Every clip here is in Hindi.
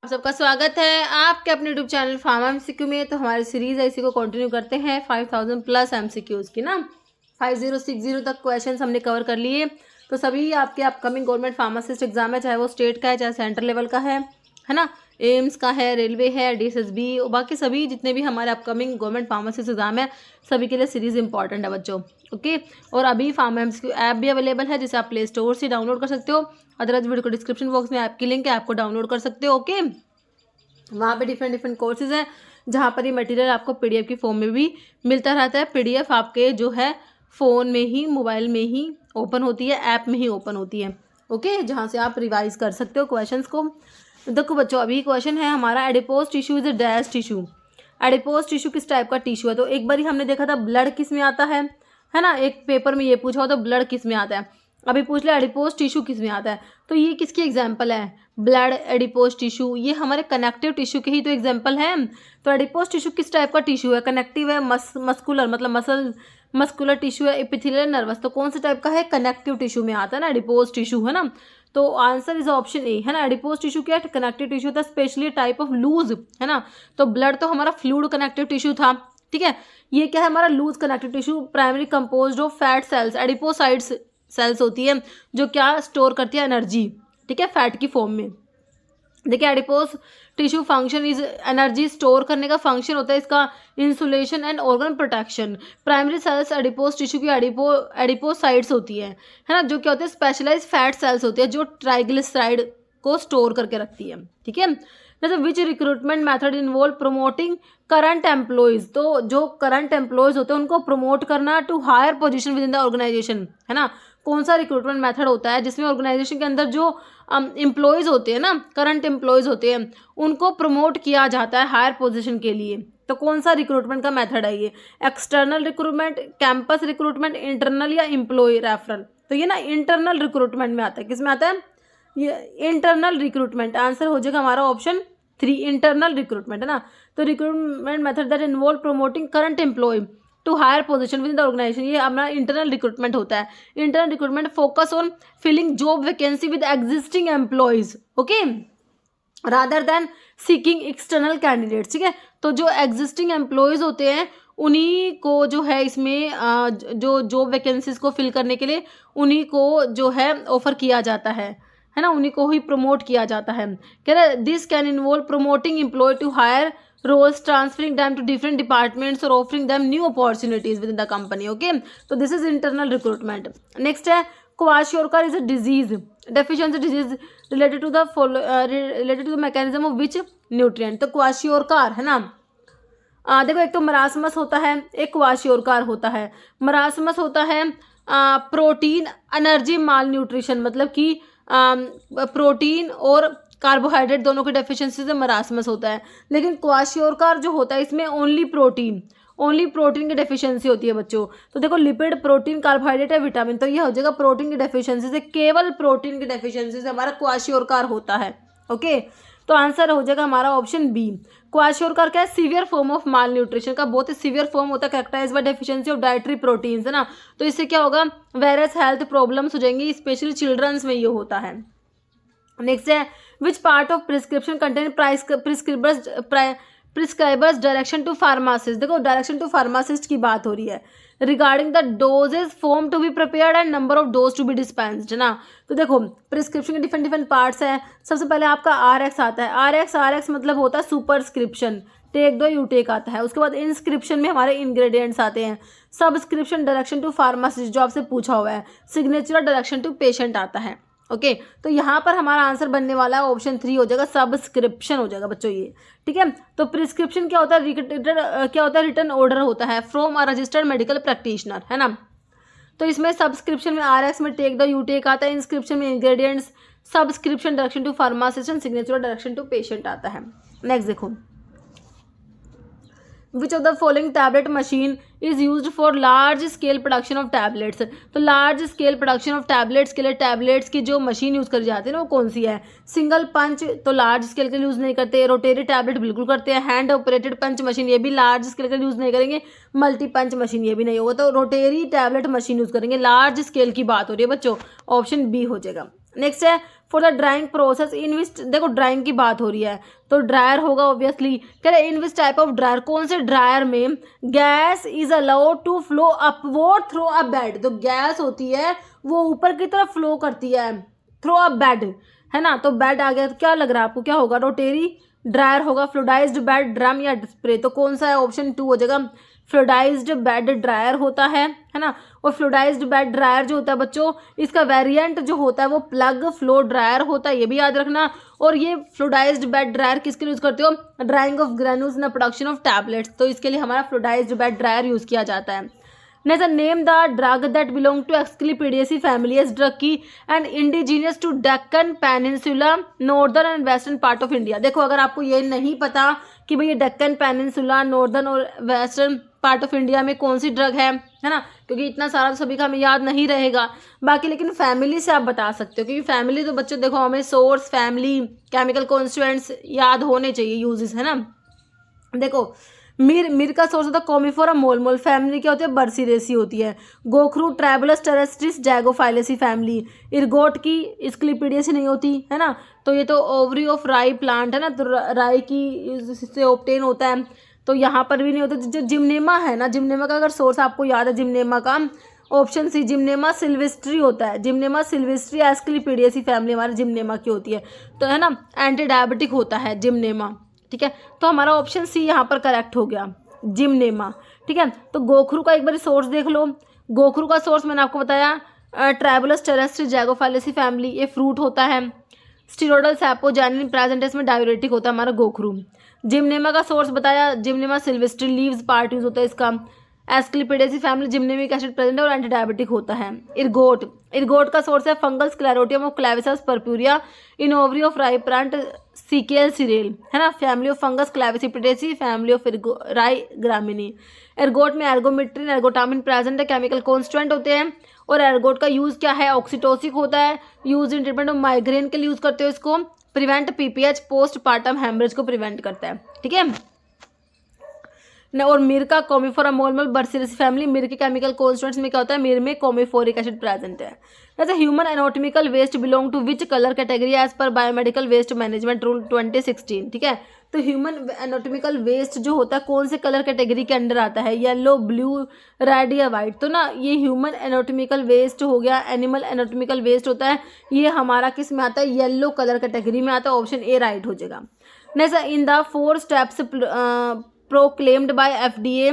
आप सबका स्वागत है आपके अपने यूट्यूब चैनल फार्मा एमसीक्यू में। तो हमारी सीरीज है, इसी को कंटिन्यू करते हैं 5000 प्लस एमसीक्यूज की ना। 5060 तक क्वेश्चंस हमने कवर कर लिए। तो सभी आपके अपकमिंग गवर्नमेंट फार्मासिस्ट एग्जाम है, चाहे वो स्टेट का है चाहे सेंट्रल लेवल का है ना, एम्स का है, रेलवे है, डीएसएसबी, बाकी सभी जितने भी हमारे अपकमिंग गवर्नमेंट फार्मासिस्ट एग्जाम है सभी के लिए सीरीज इंपॉर्टेंट है बच्चों। ओके, और अभी फार्मा एमसीक्यू ऐप भी अवेलेबल है जिसे आप प्ले स्टोर से डाउनलोड कर सकते हो। अदरवाइज वीडियो को डिस्क्रिप्शन बॉक्स में ऐप की लिंक है, ऐप को डाउनलोड कर सकते हो। ओके, वहाँ पे डिफरेंट कोर्सेज हैं जहाँ पर ये मटेरियल आपको पीडीएफ की फॉर्म में भी मिलता रहता है। पीडीएफ आपके जो है फ़ोन में ही, मोबाइल में ही ओपन होती है, ऐप में ही ओपन होती है। ओके, जहाँ से आप रिवाइज कर सकते हो क्वेश्चंस को। देखो बच्चों, अभी क्वेश्चन है हमारा, adipose tissue is a dash tissue. Adipose tissue किस टाइप का टिश्यू है? तो एक बार ही हमने देखा था ब्लड किस में आता है ना, एक पेपर में ये पूछा हो तो ब्लड किस में आता है। अभी पूछ लिया एडिपोज टिश्यू किस में आता है, तो ये किसकी एग्जाम्पल है? ब्लड, एडिपोज टिश्यू, ये हमारे कनेक्टिव टिश्यू के ही तो एग्जाम्पल है। तो एडिपोज टिश्यू किस टाइप का टिश्यू है? कनेक्टिव है, मस्कुलर मतलब मस्कुलर टिश्यू है, एपिथेलियल, नर्वस। तो कौन से टाइप का है? कनेक्टिव टिश्यू में आता है ना एडिपोज टिश्यू, है ना। तो आंसर इज ऑप्शन ए, है ना। एडिपोज टिश्यू क्या है? कनेक्टिव टिश्यू होता है, स्पेशली टाइप ऑफ लूज, है ना। तो ब्लड तो हमारा फ्लूइड कनेक्टिव टिश्यू था, ठीक है। ये क्या है? हमारा loose connective tissue, primary composed of fat cells, adipocytes cells होती है जो क्या स्टोर करती है? एनर्जी, ठीक है, फैट की फॉर्म में। देखिए, adipose tissue function is energy store करने का फंक्शन होता है इसका, insulation and organ protection. Primary cells adipose tissue की एडिपोसाइड्स होती है ना, जो क्या होते हैं? स्पेशलाइज फैट सेल्स होती है जो ट्राइग्लिसराइड को स्टोर करके रखती है, ठीक है। जैसे which recruitment method involve promoting current employees, तो जो करंट एम्प्लॉयज होते हैं उनको प्रमोट करना to higher position within the organisation, है ना। कौन सा रिक्रूटमेंट मेथड होता है जिसमें ऑर्गेनाइजेशन के अंदर जो एम्प्लॉयज़ होते हैं ना, करंट एम्प्लॉयज़ होते हैं, उनको प्रमोट किया जाता है हायर पोजीशन के लिए। तो कौन सा रिक्रूटमेंट का मेथड है ये? External recruitment, campus recruitment, internal या एम्प्लॉय रेफरल? तो ये ना इंटरनल रिक्रूटमेंट में आता है। किस में आता है? ये इंटरनल रिक्रूटमेंट। आंसर हो जाएगा हमारा ऑप्शन 3, इंटरनल रिक्रूटमेंट, है ना। तो recruitment method that involve promoting current employee to higher position within the organisation, ये हमारा इंटरनल रिक्रूटमेंट होता है। Internal recruitment focus on filling job vacancy with existing employees, okay, rather than seeking external candidates, ठीक है। तो जो एग्जिस्टिंग एम्प्लॉयज होते हैं उन्हीं को जो है इसमें जो जॉब वैकेंसीज को फिल करने के लिए उन्हीं को जो है ऑफर किया जाता है ना, उन्हीं को ही प्रमोट किया जाता है। कह रहे this can involve promoting employee to higher roles, transferring them to different departments or offering them new opportunities within the company, okay. So this is internal recruitment. Next है kwashiorkor is a disease, deficiency disease related to the related to the mechanism of which nutrient? तो kwashiorkor, है ना। देखो, एक तो मरासमस होता है, एक क्वाशियोरकार होता है। मरासमस होता है प्रोटीन एनर्जी माल न्यूट्रिशन, मतलब कि प्रोटीन और कार्बोहाइड्रेट दोनों की डेफिशिएंसी से मरासमस होता है। लेकिन क्वाशियोरकार जो होता है इसमें ओनली प्रोटीन की डेफिशिएंसी होती है बच्चों। तो देखो, लिपिड, प्रोटीन, कार्बोहाइड्रेट है, विटामिन, तो यह हो जाएगा प्रोटीन की डेफिशिएंसी से, केवल प्रोटीन की डेफिशिएंसी से हमारा क्वाशियोरकार होता है, ओके। तो आंसर हो जाएगा हमारा ऑप्शन बी। क्वाशियोरकार क्या है? Severe form of malnutrition का बहुत ही सीवियर फॉर्म होता है, characterise by deficiency of dietary proteins, है ना। तो इससे क्या होगा? वेरियस हेल्थ प्रॉब्लम्स हो जाएंगी, स्पेशली चिल्ड्रंस में ये होता है। नेक्स्ट है which part of prescription contain prescriber's direction to pharmacist. देखो, डायरेक्शन टू फार्मासिस्ट की बात हो रही है regarding the dosage form to be prepared and number of dose to be dispensed, है ना। तो देखो, प्रिस्क्रिप्शन के डिफरेंट पार्ट्स हैं। सबसे पहले आपका RX आता है। RX मतलब होता है सुपरस्क्रिप्शन, टेक दो यू टेक आता है। उसके बाद इंस्क्रिप्शन में हमारे इंग्रेडिएंट्स आते हैं। सब्सक्रिप्शन डायरेक्शन टू फार्मासिस्ट जो आपसे पूछा हुआ है। सिग्नेचर डायरेक्शन टू पेशेंट आता है, ओके। तो यहाँ पर हमारा आंसर बनने वाला है ऑप्शन 3 हो जाएगा, सब्सक्रिप्शन हो जाएगा बच्चों ये, ठीक है। तो प्रिस्क्रिप्शन क्या होता है? क्या होता है? रिटर्न ऑर्डर होता है from a registered medical practitioner, है ना। तो इसमें सब्सक्रिप्शन में RX में टेक द यू टेक आता है, इंस्क्रिप्शन में ingredients, subscription direction to pharmacist, signature direction to patient आता है। नेक्स्ट देखो, which of the following tablet machine is used for large scale production of tablets. तो large scale production of tablets के लिए टैबलेट्स की जो मशीन यूज़ करी जाती है ना, वो कौन सी है? सिंगल पंच तो लार्ज स्केल के लिए यूज़ नहीं करते, रोटेरी टैबलेट बिल्कुल करते हैं, हैंड ऑपरेटेड पंच मशीन ये भी लार्ज स्केल के लिए यूज़ नहीं करेंगे, मल्टी पंच मशीन ये भी नहीं होगा। तो रोटेरी टैबलेट मशीन यूज़ करेंगे, लार्ज स्केल की बात हो रही है बच्चों, ऑप्शन बी हो जाएगा। नेक्स्ट है for the drying process in which, देखो ड्राइंग की बात हो रही है तो ड्रायर होगा ऑब्वियसली। कह रहे in which type of dryer, कौन से ड्रायर में gas is allowed to flow upward through a bed, तो गैस होती है वो ऊपर की तरफ फ्लो करती है थ्रू अ बेड, है ना। तो बेड आ गया, तो क्या लग रहा है आपको, क्या होगा, रोटेरी ड्रायर होगा। फ्लूइडाइज्ड बेड, ड्रम या स्प्रे, तो कौन सा है, ऑप्शन 2 हो जाएगा। फ्लूइडाइज्ड बेड ड्रायर होता है ना। और फ्लूइडाइज्ड बेड ड्रायर जो होता है बच्चों, इसका वेरिएंट जो होता है वो प्लग फ्लो ड्रायर होता है, ये भी याद रखना। और ये फ्लूइडाइज्ड बेड ड्रायर किसके लिए यूज करते हो, drying of granules in production of tablets, तो इसके लिए हमारा फ्लूइडाइज्ड बेड ड्रायर यूज किया जाता है। Next, name the drug that belong to Asclepiadaceae family, इस ड्रग की and indigenous to Deccan peninsula, northern and western part of India. देखो अगर आपको ये नहीं पता कि भाई ये डेक्कन पेनिनसुला, नॉर्दर्न और वेस्टर्न पार्ट ऑफ इंडिया में कौन सी ड्रग है ना, क्योंकि इतना सारा तो सभी का हमें याद नहीं रहेगा बाकी, लेकिन फैमिली से आप बता सकते हो, क्योंकि फैमिली तो बच्चों देखो हमें सोर्स, फैमिली, केमिकल कॉन्स्टिट्यूएंट्स याद होने चाहिए, यूजेस, है ना। देखो मिर का सोर्स होता है कॉमीफोरा मोलमोल, फैमिली क्या होती है, बर्सीरेसी होती है। गोखरू ट्रैबुलस टेरेस्ट्रिस जैगोफाइलेसी फैमिली। इरगोट की स्क्लिपिडियसी नहीं होती, है ना, तो ये तो ओवरी ऑफ राई प्लांट है ना, तो राई की से ऑब्टेन होता है, तो यहाँ पर भी नहीं होता। जो जिम्नेमा है ना, जिम्नेमा का अगर सोर्स आपको याद है, जिम्नेमा का ऑप्शन सी जिम्नेमा सिल्वेस्ट्री होता है। जिम्नेमा सिल्वेस्ट्री एस्क्लिपिडियसी फैमिली हमारे जिम्नेमा की होती है, तो है ना, एंटी डायबिटिक होता है जिम्नेमा, ठीक है। तो हमारा ऑप्शन सी यहाँ पर करेक्ट हो गया, जिम्नेमा, ठीक है। तो गोखरू का एक बार सोर्स देख लो। गोखरू का सोर्स मैंने आपको बताया ट्राइबुलस टेरेस्ट्री जैगोफाइलेसी फैमिली, ये फ्रूट होता है। स्टीरोडल सैपोजैनिन प्रेजेंटेस में डायूरेटिक होता है हमारा गोखरू। जिम्नेमा का सोर्स बताया, Gymnema Silvestri leaves part use होता है इसका। एस्क्लिपिडेसी फैमिली जिम्नेमिक एसिड प्रेजेंट है और एंटी डायबिटिक होता है। इरगोट का सोर्स है fungal sclerotium of Claviceps purpurea in ovary of rye plant Secale cereale, है ना, family of fungus Clavicipitaceae, family of rye Gramineae. Ergot में एर्गोमेट्रिन एर्गोटामिन प्रेजेंट है, केमिकल कॉन्स्टिट्यूएंट होते हैं। और एर्गोट का यूज क्या है, ऑक्सीटोसिक होता है, use in treatment of migraine के लिए यूज करते हो इसको। Prevent PPH, postpartum haemorrhage को प्रिवेंट करता है, ठीक है। और मिर का कॉमीफोरा मोलमोल बर्सिलिस फैमिली, मिर के केमिकल कॉन्स्टिट्यूएंट्स में क्या होता है, मिर में कॉमीफोरिक एसिड प्रेजेंट है। जैसे human anatomical waste belong to which colour category as per biomedical waste management rule 2016, ठीक है। तो ह्यूमन एनाटॉमिकल वेस्ट जो होता है कौन से कलर कैटेगरी के अंडर आता है, येलो, ब्लू, रेड या वाइट, तो ना ये ह्यूमन एनाटॉमिकल वेस्ट हो गया। एनिमल एनाटॉमिकल वेस्ट होता है, ये हमारा किस में आता है, येलो कलर कैटेगरी में आता है, ऑप्शन ए राइट हो जाएगा। Next, in the 4 steps proclaimed by FDA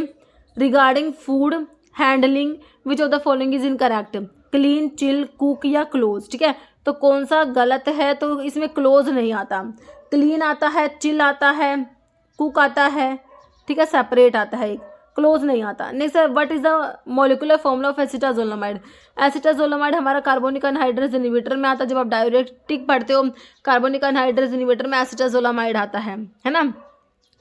regarding food handling which of the following is incorrect, clean, chill, cook या close, ठीक है। तो कौन सा गलत है, तो इसमें क्लोज नहीं आता, क्लीन आता है, चिल आता है, कुक आता है, ठीक है, सेपरेट आता है, एक क्लोज नहीं आता। नेक्स्ट है what is the molecular formula of acetazolamide. Acetazolamide हमारा कार्बोनिक अनहाइड्रेस इनहिबिटर में आता है, जब आप डायरेक्टिक पढ़ते हो कार्बोनिक अनहाइड्रेस इनहिबिटर में एसिटाजोलामाइड आता है ना,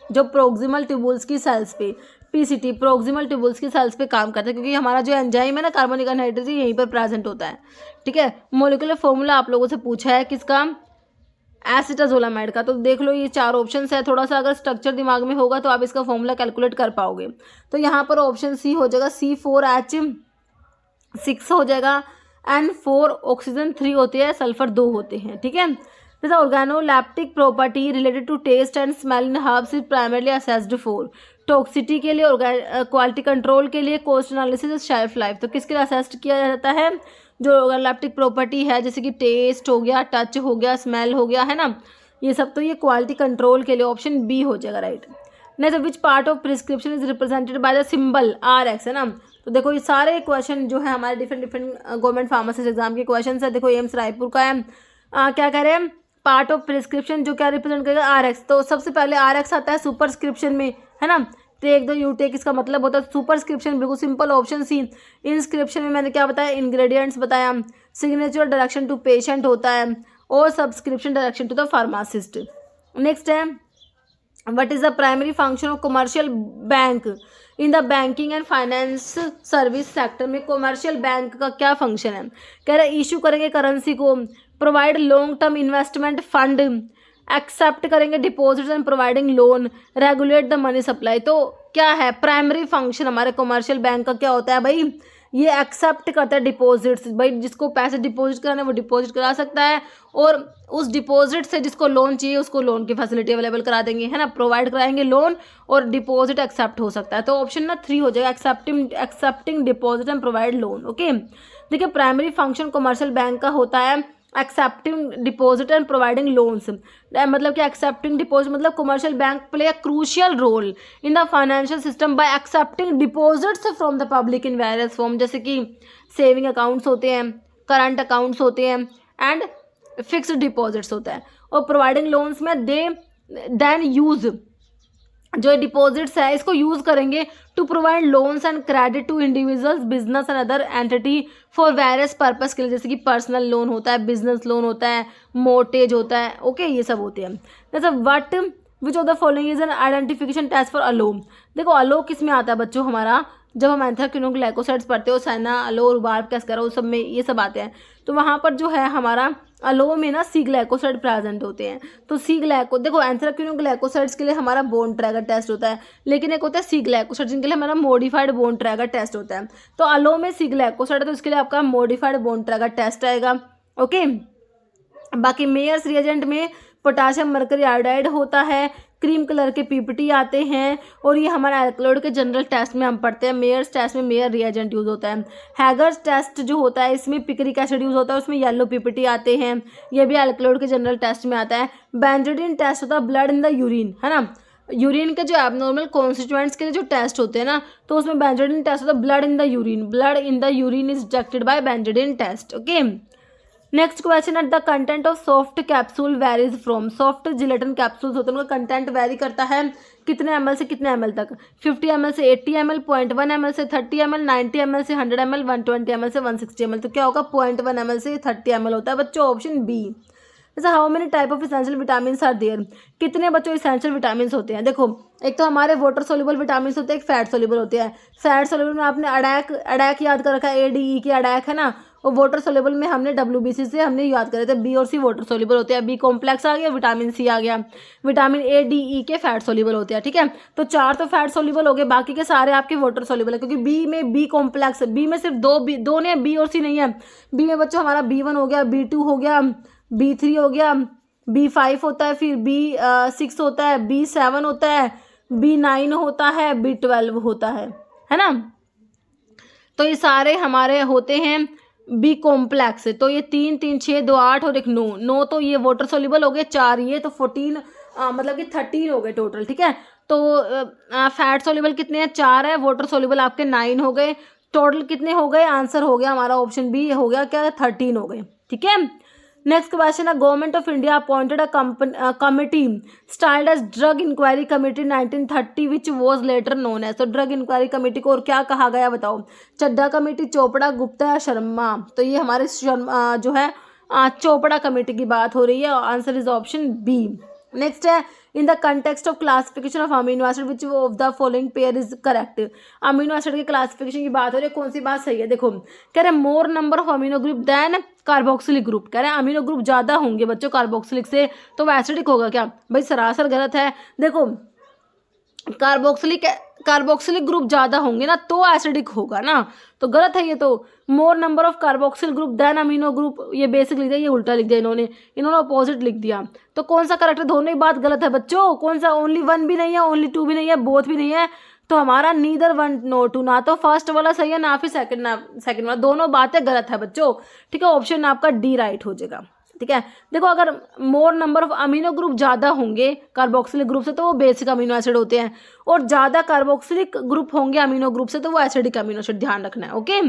जो प्रोक्सिमल ट्यूबुल्स की सेल्स पे, पीसीटी प्रोक्सिमल ट्यूबुल्स की सेल्स पे काम करता है, क्योंकि हमारा जो एंजाइम है ना कार्बोनिक अनहाइड्रेस यहीं पर प्रेजेंट होता है, ठीक है। मॉलिक्यूलर फॉर्मूला आप लोगों से पूछा है किसका, एसिटाजोलामाइड का, तो देख लो ये 4 ऑप्शन है, थोड़ा सा अगर स्ट्रक्चर दिमाग में होगा तो आप इसका फॉर्मूला कैलकुलेट कर पाओगे। तो यहाँ पर ऑप्शन सी हो जाएगा, C4H6 हो जाएगा, N4 ऑक्सीजन 3 होते हैं, सल्फर 2 होते हैं, ठीक है। जैसे organoleptic property related to taste and smell in herbs is primarily assessed for toxicity के लिए, क्वालिटी कंट्रोल के लिए, कॉस्ट एनालिसिस, शेल्फ लाइफ, तो किसके लिए असेस्ड किया जाता है, जो ऑर्गेनोलैप्टिक प्रॉपर्टी है जैसे कि टेस्ट हो गया, टच हो गया, स्मेल हो गया, है ना, ये सब, तो ये क्वालिटी कंट्रोल के लिए ऑप्शन बी हो जाएगा right. Next, which part of prescription is represented by the symbol RX, है ना। तो देखो ये सारे क्वेश्चन जो है हमारे डिफरेंट गवर्नमेंट फार्मासिस्ट एग्जाम के क्वेश्चन है। देखो एम्स रायपुर का है, क्या कह रहे हैं, पार्ट ऑफ प्रिस्क्रिप्शन जो क्या रिप्रेजेंट करेगा, RX, तो सबसे पहले RX आता है सुपरस्क्रिप्शन में, है ना, टेक दो यू टेक इसका मतलब होता है सुपरस्क्रिप्शन, बिल्कुल सिंपल, ऑप्शन सी। इंस्क्रिप्शन में मैंने क्या बताया, इंग्रेडिएंट्स बताया। सिग्नेचर डायरेक्शन टू पेशेंट होता है, और subscription direction to the pharmacist. Next है what is the primary function of commercial bank in the banking and finance service sector में, कमर्शियल बैंक का क्या फंक्शन है, कह रहे इशू करेंगे करेंसी को, provide long term investment fund, accept करेंगे deposits and providing loan, regulate the money supply. तो क्या है प्राइमरी फंक्शन हमारे कमर्शियल बैंक का, क्या होता है भाई, ये एक्सेप्ट करता है डिपॉजिट्स, भाई जिसको पैसे डिपॉजिट कराने वो डिपॉजिट करा सकता है, और उस डिपॉजिट से जिसको लोन चाहिए उसको लोन की फैसिलिटी अवेलेबल करा देंगे, है ना, प्रोवाइड कराएंगे लोन, और डिपॉजिट एक्सेप्ट हो सकता है। तो ऑप्शन ना 3 हो जाएगा, accepting deposit and provide loan. Okay, देखिए प्राइमरी फंक्शन कमर्शियल बैंक का होता है accepting deposit and providing loans, मतलब कि एक्सेप्टिंग डिपॉजिट मतलब commercial bank play a crucial role in the financial system by accepting deposits from the public in various form, जैसे कि सेविंग अकाउंट्स होते हैं, करंट अकाउंट्स होते हैं, एंड फिक्स्ड डिपॉजिट्स होता है। और प्रोवाइडिंग लोन्स में दे देन यूज, जो डिपॉजिट्स है इसको यूज करेंगे to provide loans and credit to individuals, business and other entity for various purpose के लिए, जैसे कि पर्सनल लोन होता है, बिजनेस लोन होता है, मोर्टेज होता है। ओके, ये सब होते हैं। जैसे what which of the following is an identification test for aloe. देखो अलो किस में आता है बच्चों, हमारा जब हम एंथ्राक्विनोग्लाइकोसाइड्स पढ़ते हो, साइना अलो रुबाब कैस्करा उस सब में ये सब आते हैं, तो वहाँ पर जो है हमारा अलो में ना सी ग्लाइकोसाइड प्रेजेंट होते हैं। तो सी ग्लाइको देखो एंथ्राक्विनोग्लाइकोसाइड्स के लिए हमारा बोन ट्रैगर टेस्ट होता है, लेकिन एक होता है सी ग्लाइकोसाइड जिनके लिए हमारा मॉडिफाइड बोन ट्रैगर टेस्ट होता है। तो अलो में सी ग्लाइकोसाइड है तो इसके लिए आपका मॉडिफाइड बोन ट्रैगर टेस्ट आएगा। ओके, बाकी मेयर्स रिएजेंट में पोटाशियम मरकरी आयोडाइड होता है, क्रीम कलर के पीपीटी आते हैं, और ये हमारा एल्कलॉइड के जनरल टेस्ट में हम पढ़ते हैं। मेयर्स टेस्ट में मेयर रिएजेंट यूज होता है। हैगर्स टेस्ट जो होता है इसमें पिक्रिक एसिड यूज होता है, उसमें येलो पीपीटी आते हैं, ये भी एल्कलॉइड के जनरल टेस्ट में आता है। बेंजोडिन टेस्ट होता है ब्लड इन द यूरिन, है ना, यूरिन के जो एबनॉर्मल कॉन्स्टिट्यूएंट्स के जो टेस्ट होते हैं ना, तो उसमें बेंजोडिन टेस्ट होता है blood in the urine, blood in the urine is detected by benzidine test. Okay, next question है the content of soft capsule varies from. Soft gelatin capsules होते हैं उनका कंटेंट वेरी करता है कितने ml से कितने ml तक, 50 ml से 80 ml, 0.1 ml से 30 ml, 90 ml से 100 ml, 120 ml से 160 ml। तो क्या होगा 0.1 ml से 30 ml होता है बच्चों, ऑप्शन बी। जैसे how many type of essential vitamin are there, कितने बच्चों इसेंशियल विटामिन होते हैं। देखो एक तो हमारे वाटर सोल्यूबल विटामिन होते हैं, एक फैट सोल्यूबल होते हैं। फैट सोल्यूबल में आपने अडैक याद कर रखा है, ADE की अडैक है ना, और वाटर सोल्यूबल में हमने WBC से हमने याद करे थे, बी और सी वाटर सोल्यूबल होते हैं, बी कॉम्प्लेक्स आ गया, विटामिन सी आ गया, विटामिन ADE के फैट सोल्यूबल होते हैं। ठीक है, तो 4 तो फैट सोल्यूबल हो गए, बाकी के सारे आपके वाटर सोल्यूबल है, क्योंकि बी में बी कॉम्प्लेक्स, बी में सिर्फ दो नहीं है, बी और सी नहीं है। बी में बच्चों हमारा B1 हो गया, B2 हो गया, B3 हो गया, B5 होता है, फिर B6 होता है, B7 होता है, B9 होता है, B12 होता है ना। तो ये सारे हमारे होते हैं बी कॉम्प्लेक्स। तो ये 3 3 6 2 8 और एक 9 तो ये वाटर सोल्यूबल हो गए, 4 ये, तो 14 मतलब कि 13 हो गए टोटल। ठीक है, तो फैट सोल्यूबल कितने हैं, 4 है, वाटर सोल्यूबल आपके 9 हो गए, टोटल कितने हो गए, आंसर हो गया हमारा ऑप्शन बी हो गया क्या, 13 हो गए। ठीक है, नेक्स्ट क्वेश्चन है government of India appointed a committee styled as drug inquiry committee 1930 which was later known as. तो ड्रग इंक्वायरी कमेटी को और क्या कहा गया बताओ, चड्ढा कमेटी, चोपड़ा, गुप्ता या शर्मा। तो ये हमारे शर्मा जो है चोपड़ा कमेटी की बात हो रही है, answer is option B. Next है in the context of classification of amino acid which of the following pair is correct. Amino acid के क्लासिफिकेशन की बात हो रही है, कौन सी बात सही है। देखो कह रहे more number of amino group than carboxylic group, कह रहे हैं अमीनो ग्रुप ज़्यादा होंगे बच्चों कार्बोक्सिलिक से, तो वो एसिडिक होगा क्या, भाई सरासर गलत है। देखो कार्बोक्सिलिक ग्रुप ज़्यादा होंगे ना तो एसिडिक होगा ना, तो गलत है ये। तो more number of carboxyl group than amino group, ये बेसिक लिख दिया, ये उल्टा लिख दिया इन्होंने अपोजिट लिख दिया। तो कौन सा करेक्ट है, दोनों ही बात गलत है बच्चों। कौन सा, ओनली 1 भी नहीं है, ओनली 2 भी नहीं है, बोथ भी नहीं है। तो हमारा नीदर 1 नो 2, ना तो फर्स्ट वाला सही है ना फिर सेकंड वाला, दोनों बातें गलत है बच्चों। ठीक है, ऑप्शन आपका डी राइट हो जाएगा। ठीक है, देखो अगर मोर नंबर ऑफ अमीनो ग्रुप ज़्यादा होंगे कार्बोक्सिलिक ग्रुप से तो वो बेसिक अमीनो एसिड होते हैं, और ज़्यादा कार्बोक्सिलिक ग्रुप होंगे अमीनो ग्रुप से तो वो एसिडिक अमीनो एसिड, ध्यान रखना है। ओके,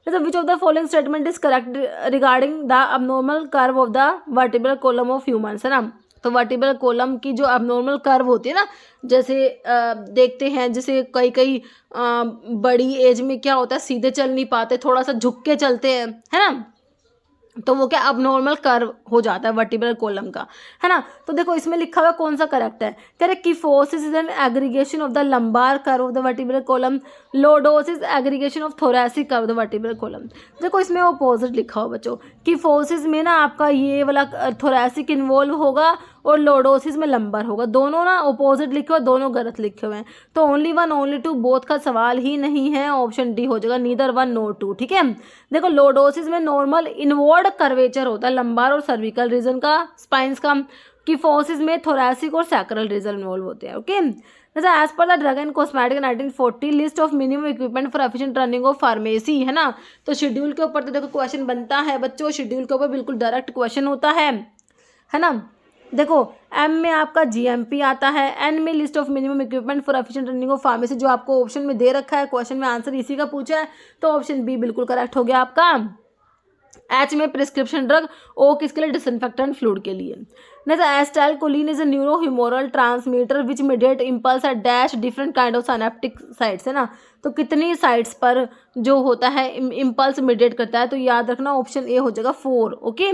तो विच of the following statement is correct regarding the abnormal curve of the vertebral column of humans, है ना। तो वर्टिब्रल कॉलम की जो अबनॉर्मल कर्व होती है ना, जैसे देखते हैं जैसे कई बड़ी एज में क्या होता है, सीधे चल नहीं पाते, थोड़ा सा झुक के चलते हैं, है ना, तो वो क्या अबनॉर्मल कर्व हो जाता है वर्टिब्रल कॉलम का, है ना। तो देखो इसमें लिखा हुआ कौन सा करेक्ट है, कह रहे kyphosis is an aggregation of the lumbar curve of the vertebral column, lordosis aggregation of thoracic curve of the vertebral column. देखो इसमें अपोजिट लिखा हो बच्चों, किफोसिस में ना आपका ये वाला थोरैसिक इन्वॉल्व होगा और लोडोसिस में लंबर होगा। दोनों ना अपोजिट लिखे हुए, दोनों गलत लिखे हुए हैं, तो only one only two both का सवाल ही नहीं है, ऑप्शन डी हो जाएगा, नीदर वन नो टू। ठीक है, देखो लोडोसिस में नॉर्मल इनवर्ड कर्वेचर होता है लंबार और सर्विकल रीजन का, स्पाइंस का। किफोसिस में थोरैसिक और सैक्रल रीजन इन्वॉल्व होते हैं। ओके, जैसे as per the drug and cosmetic 1940 list of minimum equipment for efficient running of pharmacy, है ना। तो शेड्यूल के ऊपर तो देखो क्वेश्चन बनता है बच्चों, शेड्यूल के ऊपर बिल्कुल डायरेक्ट क्वेश्चन होता है ना। देखो एम में आपका जीएमपी आता है, एन में list of minimum equipment for efficient running of pharmacy, जो आपको ऑप्शन में दे रखा है, क्वेश्चन में आंसर इसी का पूछा है, तो ऑप्शन बी बिल्कुल करेक्ट हो गया आपका। एच में प्रिस्क्रिप्शन ड्रग, ओ किसके लिए, डिसइंफेक्टेंट फ्लूइड के लिए। जैसे acetylcholine is a neurohumoral transmitter which mediate impulse at dash different kind of synaptic sites, है ना। तो कितनी साइट्स पर जो होता है इंपल्स मीडिएट करता है, तो याद रखना ऑप्शन ए हो जाएगा 4। ओके,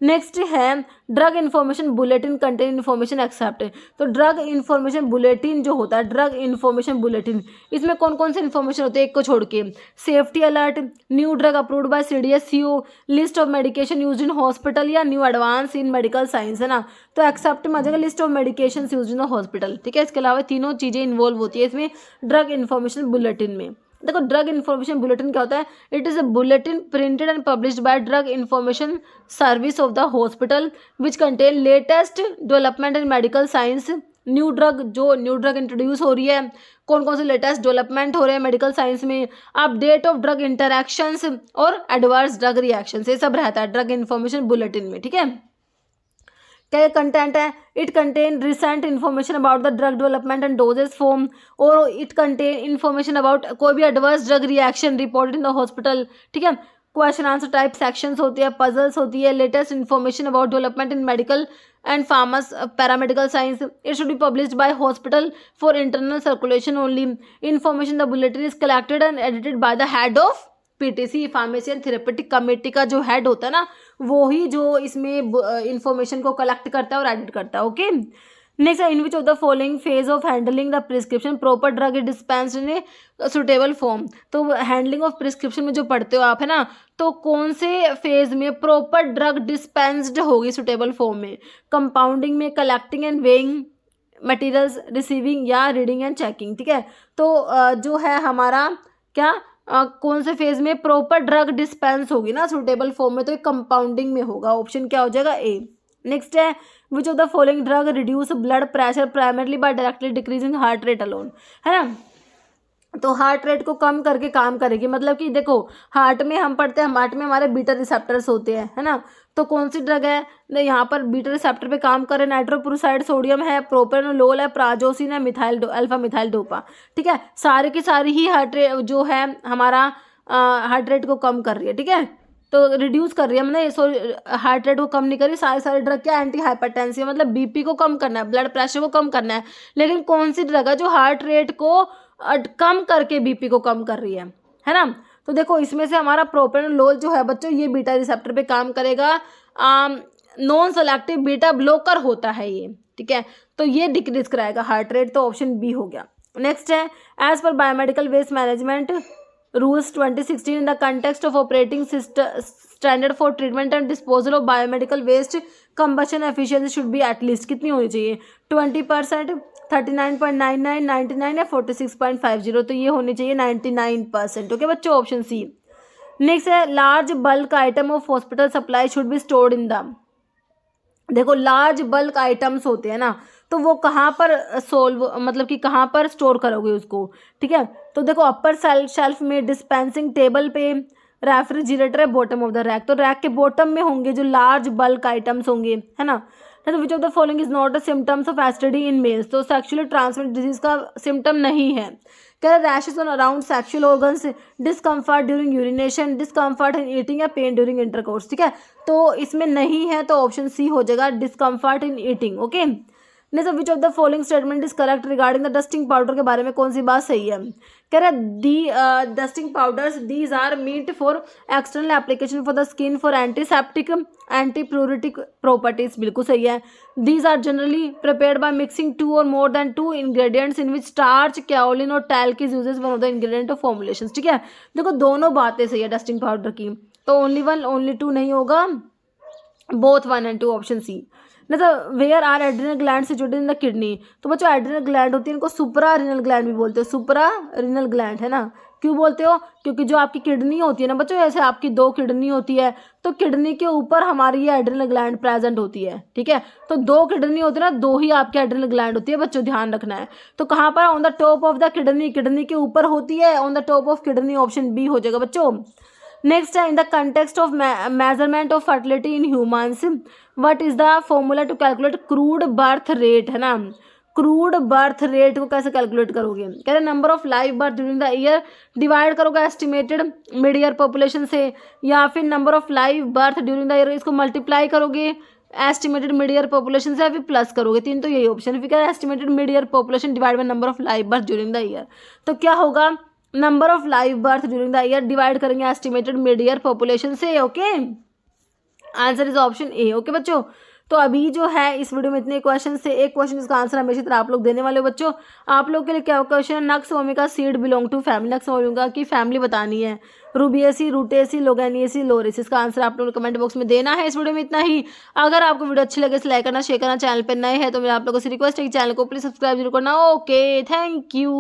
नेक्स्ट है drug information bulletin contain information except. तो ड्रग इन्फॉर्मेशन बुलेटिन जो होता है, ड्रग इन्फॉर्मेशन बुलेटिन, इसमें कौन कौन से इन्फॉर्मेशन होते हैं, एक को छोड़ के, safety alert, new drug approved by CDSCO, list of medication used in hospital या new advance in medical science, है ना। तो एक्सेप्ट में आ जाएगा list of medication used in the hospital. ठीक है, इसके अलावा तीनों चीज़ें इन्वॉल्व होती है इसमें ड्रग इन्फॉर्मेशन बुलेटिन में। देखो ड्रग इन्फॉर्मेशन बुलेटिन क्या होता है, it is a bulletin printed and published by drug information service of the hospital which contain latest development in medical science. New drug, जो न्यू ड्रग इंट्रोड्यूस हो रही है, कौन कौन से लेटेस्ट डेवलपमेंट हो रहे हैं मेडिकल साइंस में, अपडेट ऑफ ड्रग इंटरैक्शंस और एडवर्स ड्रग रिएक्शंस, ये सब रहता है ड्रग इन्फॉर्मेशन बुलेटिन में। ठीक है, क्या कंटेंट है, it contain recent information about the drug development and doses form, और इट कंटेन इन्फॉर्मेशन अबाउट कोई भी adverse drug reaction reported in the hospital. ठीक है, क्वेश्चन आंसर टाइप सेक्शंस होती है, पजल्स होती है, latest information about development in medical and फार्मास paramedical science, it should be published by hospital for internal circulation only, information the bulletin is collected and edited by the head of PTC, pharmacy and therapeutic committee का जो हेड होता है ना, वो ही जो इसमें इंफॉर्मेशन को कलेक्ट करता है और एडिट करता है। Okay, next in which of the following phase of handling the prescription proper drug is dispensed in a suitable form. तो हैंडलिंग ऑफ प्रिस्क्रिप्शन में जो पढ़ते हो आप, है ना, तो कौन से फेज में प्रॉपर ड्रग डिस्पेंस्ड होगी सुटेबल फॉर्म में, कंपाउंडिंग में, collecting and weighing materials, receiving या रीडिंग एंड चेकिंग। ठीक है, तो जो है हमारा क्या कौन से फेज में प्रॉपर ड्रग डिस्पेंस होगी ना सुटेबल फॉर्म में, तो ये कंपाउंडिंग में होगा, ऑप्शन क्या हो जाएगा ए। नेक्स्ट है विच of the following drug reduce blood pressure primarily bye directly decreasing heart rate alone, है ना। तो हार्ट रेट को कम करके काम करेगी, मतलब कि देखो हार्ट में हम पढ़ते हैं, हार्ट में हमारे बीटा रिसेप्टर्स होते हैं, है ना। तो कौन सी ड्रग है, यहाँ पर बीटा रिसेप्टर पे काम करे, नाइट्रोप्रोसाइड सोडियम है, प्रोपेनोलोल है, प्राजोसिन है, मिथाइल अल्फा मिथाइल डोपा। ठीक है, सारी की सारी ही हार्ट रेट जो है हमारा हार्ट रेट को कम कर रही है। ठीक है, तो रिड्यूस कर रही है, मतलब हार्ट रेट को कम नहीं कर रही, सारे ड्रग क्या एंटी हाइपरटेंसिव, मतलब बीपी को कम करना है, ब्लड प्रेशर को कम करना है, लेकिन कौन सी ड्रग है जो हार्ट रेट को कम करके बीपी को कम कर रही है ना। तो देखो इसमें से हमारा प्रोपेनोलोल जो है बच्चों, ये बीटा रिसेप्टर पे काम करेगा, नॉन सेलेक्टिव बीटा ब्लॉकर होता है ये। ठीक है, तो ये डिक्रीज कराएगा हार्ट रेट, तो ऑप्शन बी हो गया। नेक्स्ट है as per biomedical waste management rules 2016 in the context of operating standard for treatment and disposal of biomedical waste combustion efficiency should be at least कितनी होनी चाहिए, 20%, 39.99, 99 या 46.50, तो ये होनी चाहिए 99%। ओके बच्चों, ऑप्शन सी। नेक्स्ट है large bulk item of hospital supply should be stored in the, देखो लार्ज बल्क आइटम्स होते हैं ना, तो वो कहाँ पर मतलब कि कहाँ पर स्टोर करोगे उसको। ठीक है, तो देखो अपर शेल्फ में, डिस्पेंसिंग टेबल पे, रेफ्रिजरेटर है बॉटम ऑफ द रैक, तो रैक के बॉटम में होंगे जो लार्ज बल्क आइटम्स होंगे, है ना। तो विच of the following is not a symptoms of STD in males, तो सेक्सुअली ट्रांसमिटेड डिजीज का सिम्टम नहीं है। क्या rashes on around sexual organs, discomfort during urination, discomfort in eating या पेन ड्यूरिंग इंटरकोर्स। ठीक है, तो इसमें नहीं है, तो ऑप्शन सी हो जाएगा discomfort in eating. Okay, next which of the following statement is correct regarding the dusting powder के बारे में कौन सी बात सही है। कह रहा the dusting powders these are meant for external application for the skin for antiseptic antipruritic properties, बिल्कुल सही है। These are generally prepared by mixing 2 or more than 2 ingredients in which starch, kaolin or talc is uses one of the ingredient of formulation. ठीक है, देखो दोनों बातें सही है डस्टिंग पाउडर की, तो ओनली 1 ओनली 2 नहीं होगा, बोथ 1 and 2, ऑप्शन सी। ना। तो where are adrenal gland situated in the kidney, तो बच्चों एड्रिनल ग्लैंड होती है इनको सुप्रा रिनल ग्लैंड भी बोलते हो, सुप्रा रिनल ग्लैंड है ना। क्यों बोलते हो? क्योंकि जो आपकी किडनी होती है ना बच्चों, ऐसे आपकी 2 किडनी होती है, तो किडनी के ऊपर हमारी ये एड्रिनल ग्लैंड प्रेजेंट होती है, ठीक है। तो 2 किडनी होती है ना, 2 ही आपकी एड्रिनल ग्लैंड होती है बच्चों, ध्यान रखना है। तो कहाँ पर? On the top of the kidney, kidney के ऊपर होती है, on the top of kidney, option B हो जाएगा बच्चों। नेक्स्ट है in the context of measurement of fertility in humans what is the formula to calculate crude birth rate, है ना। क्रूड बर्थ रेट को कैसे कैलकुलेट करोगे? कह रहे number of live birth during the year divide करोगे एस्टिमेटेड मिड ईयर पॉपुलेशन से, या फिर number of live birth during the year इसको मल्टीप्लाई करोगे एस्टिमेटेड मिड ईयर पॉपुलेशन से, या फिर प्लस करोगे। 3 तो यही ऑप्शन, फिर estimated mid year population divide by number of live birth during the year. तो क्या होगा? Number of live birth during the year divide करेंगे एस्टिमेटेड मिड ईयर पॉपुलेशन से। Okay, answer is option A. Okay बच्चों, तो अभी जो है इस वीडियो में इतने क्वेश्चन से एक क्वेश्चन इसका आंसर हमेशा तरह आप लोग देने वाले हो बच्चों। आप लोग के लिए क्या क्वेश्चन है? नक्स भूमिका सीड बिलोंग टू फैमिली, नक्स भूमिका की फैमिली बतानी है, रूबिएसी, रूटेसी, लोगेनिएसी, लोरेसी। इसका आंसर आप लोगों को कमेंट बॉक्स में देना है। इस वीडियो में इतना ही। अगर आपको वीडियो अच्छी लगे तो लाइक करना, शेयर करना, चैनल पर नए हैं तो मैं आप लोगों से रिक्वेस्ट है कि चैनल को प्लीज सब्सक्राइब जरूर करना। Okay, thank you.